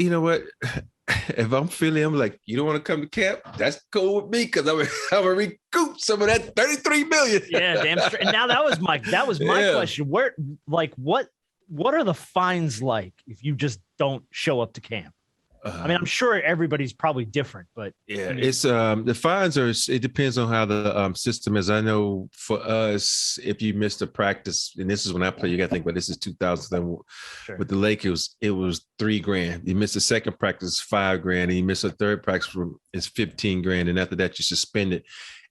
you know what? If I'm Philly, I'm like, you don't want to come to camp? That's cool with me because I'm gonna recoup some of that $33 million. Yeah, damn straight. And now that was my question. Where, like, what are the fines like if you just don't show up to camp? I mean, I'm sure everybody's probably different, but yeah, it's the fines are. It depends on how the system is. I know for us, if you missed a practice, and this is when I play, you got to think, but this is 2000 with the Lakers. It was $3,000. You missed a second practice, $5,000, and you miss a third practice, it's $15,000, and after that, you suspend it,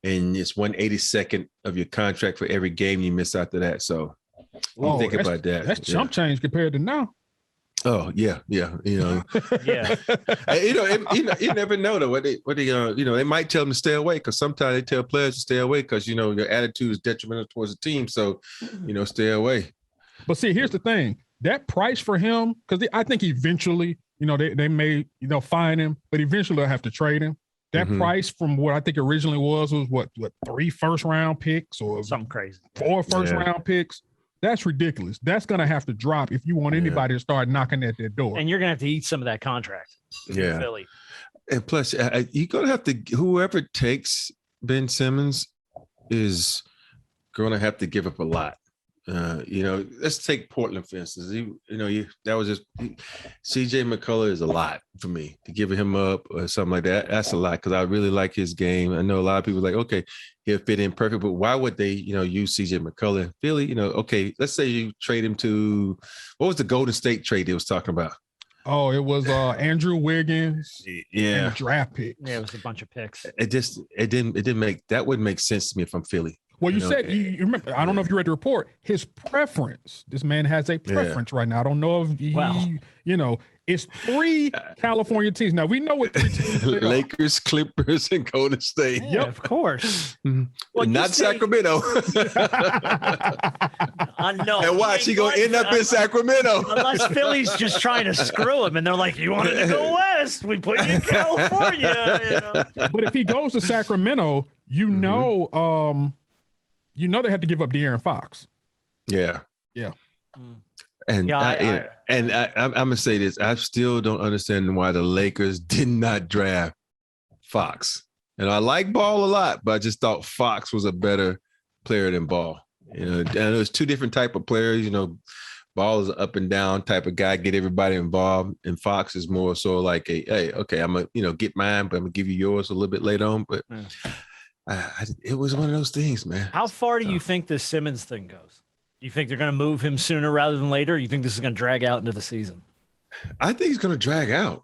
and it's 1/82nd of your contract for every game you miss after that. So, think about that. That's chump change compared to now. Oh yeah, you know, yeah. You never know though. What they they might tell them to stay away because sometimes they tell players to stay away because your attitude is detrimental towards the team. So, stay away. But see, here's the thing: that price for him, because I think eventually, they may fine him, but eventually they'll have to trade him. That price from what I think originally was what 3 first-round picks or something crazy, 4 first-round picks. That's ridiculous. That's going to have to drop if you want anybody to start knocking at their door. And you're going to have to eat some of that contract. Yeah. Philly. And plus, you're going to have to, whoever takes Ben Simmons is going to have to give up a lot. Let's take Portland, for instance. That was just CJ McCullough is a lot for me to give him up or something like that. That's a lot because I really like his game. I know a lot of people are like, okay, he'll fit in perfect, but why would they, use CJ McCullough in Philly? Okay, let's say you trade him to what was the Golden State trade they was talking about? Oh, it was Andrew Wiggins. Yeah, and a draft pick. Yeah, it was a bunch of picks. It wouldn't make sense to me if I'm Philly. Well, you said you remember. I don't know if you read the report. His preference. This man has a preference right now. I don't know if it's 3 California teams. Now we know what 3 teams are. Lakers, Clippers, and Golden State. Yeah, of course. Well, not Sacramento. I know. And watch, he gonna end up in Sacramento. Unless Philly's just trying to screw him, and they're like, "You wanted to go west? We put you in California." But if he goes to Sacramento, they have to give up De'Aaron Fox. Yeah. Yeah. And I'm gonna say this: I still don't understand why the Lakers did not draft Fox. And I like Ball a lot, but I just thought Fox was a better player than Ball. And there's 2 different type of players. Ball is an up and down type of guy, get everybody involved, and Fox is more so like hey, okay, I'm gonna get mine, but I'm gonna give you yours a little bit later on. But it was one of those things, man. How far do you think this Simmons thing goes? Do you think they're going to move him sooner rather than later? Or you think this is going to drag out into the season? I think it's going to drag out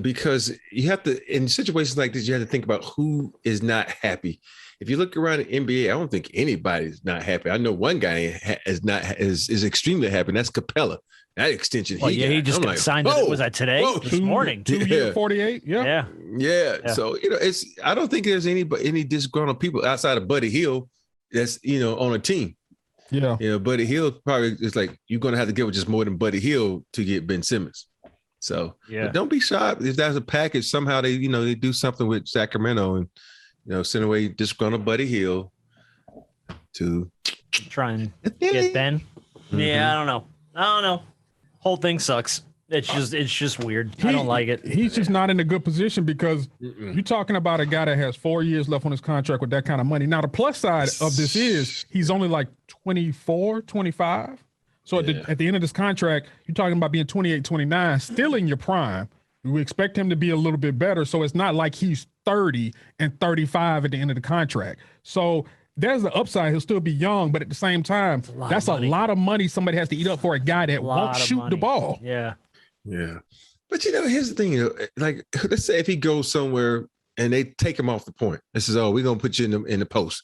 because you have to, in situations like this, you have to think about who is not happy. If you look around the NBA, I don't think anybody's not happy. I know one guy is extremely happy, and that's Capella. That extension he just got signed. Was that today? This morning? 2 years, 48. Yeah. So I don't think there's any disgruntled people outside of Buddy Hield that's on a team. Yeah. Buddy Hield probably is like you're going to have to give it just more than Buddy Hield to get Ben Simmons. So don't be shocked if that's a package. Somehow they do something with Sacramento and send away disgruntled Buddy Hield to try and get Ben. Yeah, I don't know. Whole thing sucks. It's just weird. I don't like it. He's just not in a good position because you're talking about a guy that has 4 years left on his contract with that kind of money. Now, the plus side of this is he's only like 24, 25. So at the end of this contract, you're talking about being 28, 29, still in your prime. We expect him to be a little bit better. So it's not like he's 30 and 35 at the end of the contract. So there's the upside. He'll still be young, but at the same time, that's a lot of money somebody has to eat up for a guy that won't shoot the ball. Yeah. Yeah. But here's the thing, like let's say if he goes somewhere and they take him off the point. This is, we're gonna put you in the post.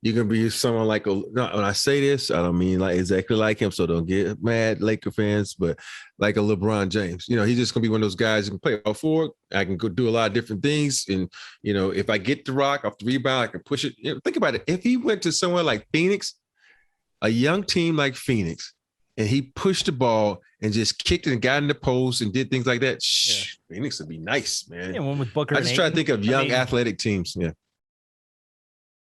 You're gonna be someone like when I say this, I don't mean like exactly like him, so don't get mad, Laker fans, but like a LeBron James. He's just gonna be one of those guys who can play all forward. I can go do a lot of different things. And if I get the rock off the rebound, I can push it. Think about it. If he went to somewhere like Phoenix, a young team like Phoenix, and he pushed the ball and just kicked it and got in the post and did things like that, Phoenix would be nice, man. Yeah, one with Booker. I just try to think of young athletic teams. Yeah.